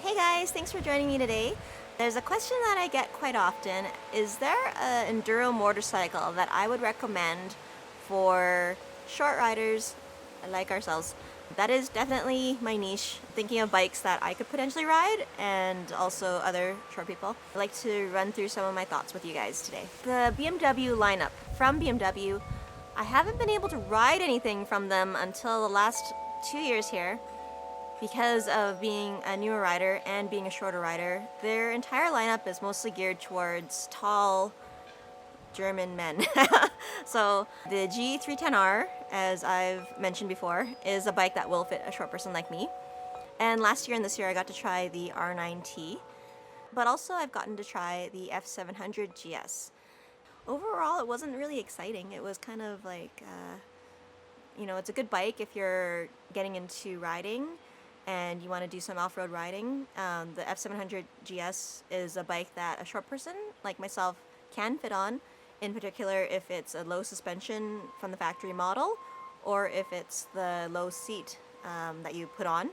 Hey guys, thanks for joining me today. There's a question that I get quite often. Is there an enduro motorcycle that I would recommend for short riders like ourselves? That is definitely my niche, thinking of bikes that I could potentially ride and also other short people. I'd like to run through some of my thoughts with you guys today. The BMW lineup from BMW, I haven't been able to ride anything from them until the last 2 years here. Because of being a newer rider and being a shorter rider, their entire lineup is mostly geared towards tall German men. So the G310R, as I've mentioned before, is a bike that will fit a short person like me. And last year and this year I got to try the R9T, but also I've gotten to try the F700GS. Overall, it wasn't really exciting. It was kind of like, it's a good bike if you're getting into riding and you want to do some off-road riding. The F700GS is a bike that a short person like myself can fit on, in particular if it's a low suspension from the factory model or if it's the low seat that you put on.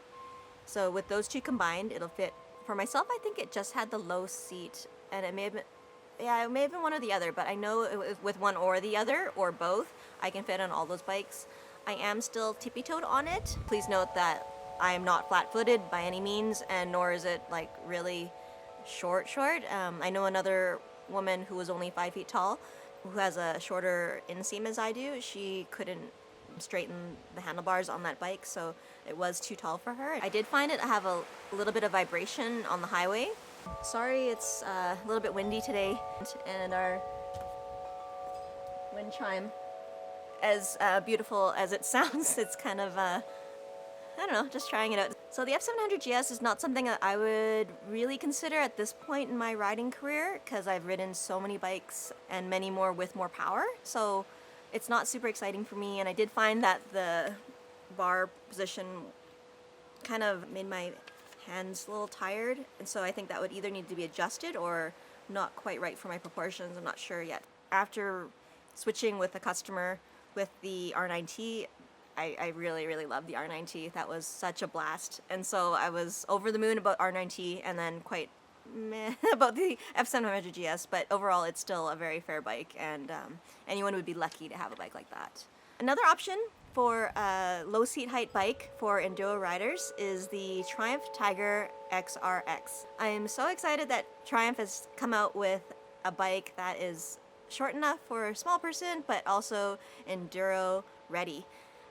So with those two combined, it'll fit. For myself, I think it just had the low seat, and it may have been one or the other, but I know it was with one or the other or both, I can fit on all those bikes. I am still tippy-toed on it. Please note that I am not flat-footed by any means, and nor is it like really short. I know another woman who was only 5 feet tall, who has a shorter inseam as I do. She couldn't straighten the handlebars on that bike, so it was too tall for her. I did find it have a little bit of vibration on the highway. Sorry, it's a little bit windy today, and our wind chime, as beautiful as it sounds, it's kind of I don't know, just trying it out. So the F700GS is not something that I would really consider at this point in my riding career, because I've ridden so many bikes and many more with more power. So it's not super exciting for me, and I did find that the bar position kind of made my hands a little tired, and so I think that would either need to be adjusted or not quite right for my proportions. I'm not sure yet. After switching with a customer with the R9T, I really loved the R9T. That was such a blast. And so I was over the moon about R9T and then quite meh about the F700GS, but overall it's still a very fair bike, and anyone would be lucky to have a bike like that. Another option for a low seat height bike for enduro riders is the Triumph Tiger XRX. I'm so excited that Triumph has come out with a bike that is short enough for a small person, but also enduro ready.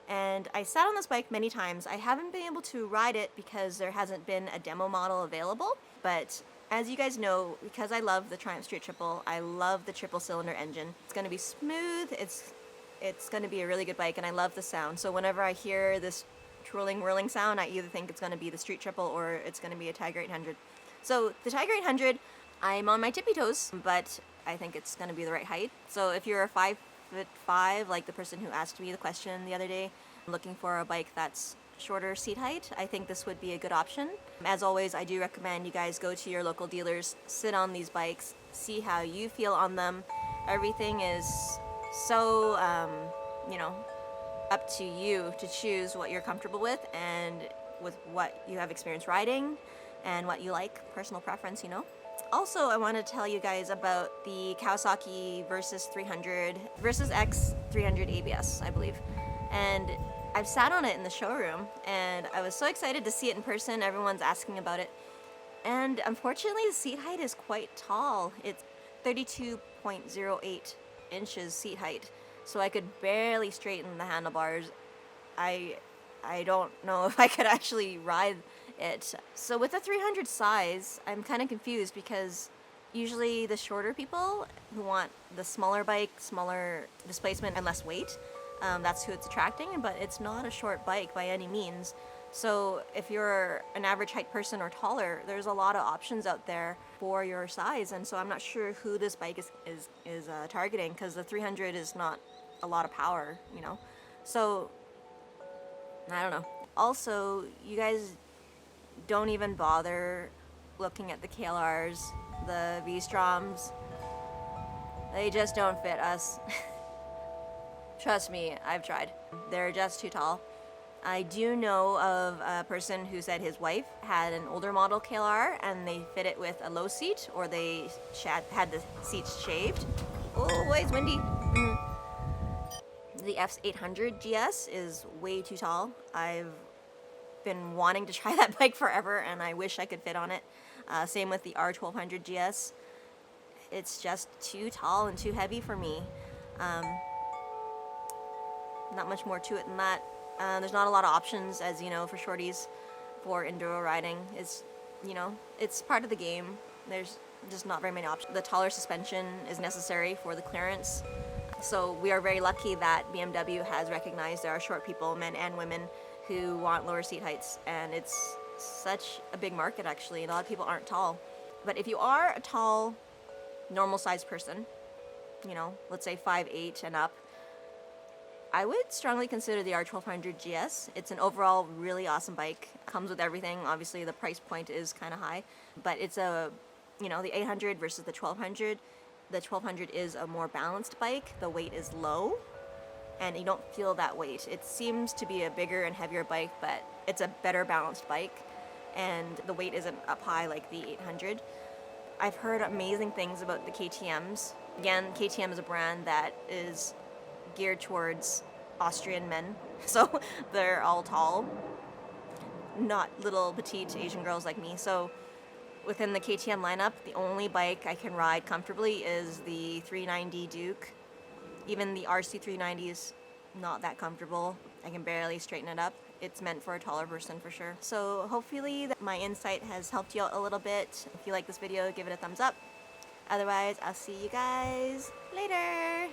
And I sat on this bike many times. I haven't been able to ride it because there hasn't been a demo model available, but as you guys know, because I love the Triumph Street Triple, I love the triple cylinder engine. It's going to be smooth, it's going to be a really good bike, and I love the sound. So whenever I hear this twirling, whirling sound, I either think it's going to be the Street Triple or it's going to be a Tiger 800. So the Tiger 800, I'm on my tippy toes, but I think it's going to be the right height. So if you're a 5'5", like the person who asked me the question the other day, looking for a bike that's shorter seat height, I think this would be a good option. As always, I do recommend you guys go to your local dealers, sit on these bikes, see how you feel on them. Everything is so, up to you to choose what you're comfortable with and with what you have experience riding and what you like, personal preference. Also, I want to tell you guys about the Kawasaki Versys 300, Versys X 300 ABS, I believe. And I've sat on it in the showroom, and I was so excited to see it in person. Everyone's asking about it. And unfortunately, the seat height is quite tall. It's 32.08 inches seat height, so I could barely straighten the handlebars. I don't know if I could actually ride it. So with the 300 size, I'm kind of confused, because usually the shorter people who want the smaller bike, smaller displacement and less weight, that's who it's attracting, but it's not a short bike by any means. So if you're an average height person or taller, there's a lot of options out there for your size, and so I'm not sure who this bike is targeting, because the 300 is not a lot of power, So I don't know. Also, you guys don't even bother looking at the KLRs, the V-STROMs. They just don't fit us. Trust me, I've tried. They're just too tall. I do know of a person who said his wife had an older model KLR and they fit it with a low seat, or they had the seats shaved. Oh, boy, it's windy. The F700GS is way too tall. I've been wanting to try that bike forever and I wish I could fit on it. Same with the R1200GS. It's just too tall and too heavy for me. Not much more to it than that. There's not a lot of options, as you know, for shorties for enduro riding. It's, you know, it's part of the game. There's just not very many options. The taller suspension is necessary for the clearance. So we are very lucky that BMW has recognized there are short people, men and women, who want lower seat heights, and it's such a big market actually. A lot of people aren't tall. But if you are a tall, normal sized person, you know, let's say 5'8" and up, I would strongly consider the R1200GS. It's an overall really awesome bike. Comes with everything. Obviously the price point is kind of high, but it's a, you know, the 800 versus the 1200. The 1200 is a more balanced bike. The weight is low and you don't feel that weight. It seems to be a bigger and heavier bike, but it's a better balanced bike and the weight isn't up high like the 800. I've heard amazing things about the KTMs. Again, KTM is a brand that is geared towards Austrian men, so they're all tall, not little petite Asian girls like me. So within the KTM lineup, the only bike I can ride comfortably is the 390 Duke. Even the RC 390 is not that comfortable. I can barely straighten it up. It's meant for a taller person for sure. So hopefully my insight has helped you out a little bit. If you like this video, give it a thumbs up. Otherwise, I'll see you guys later.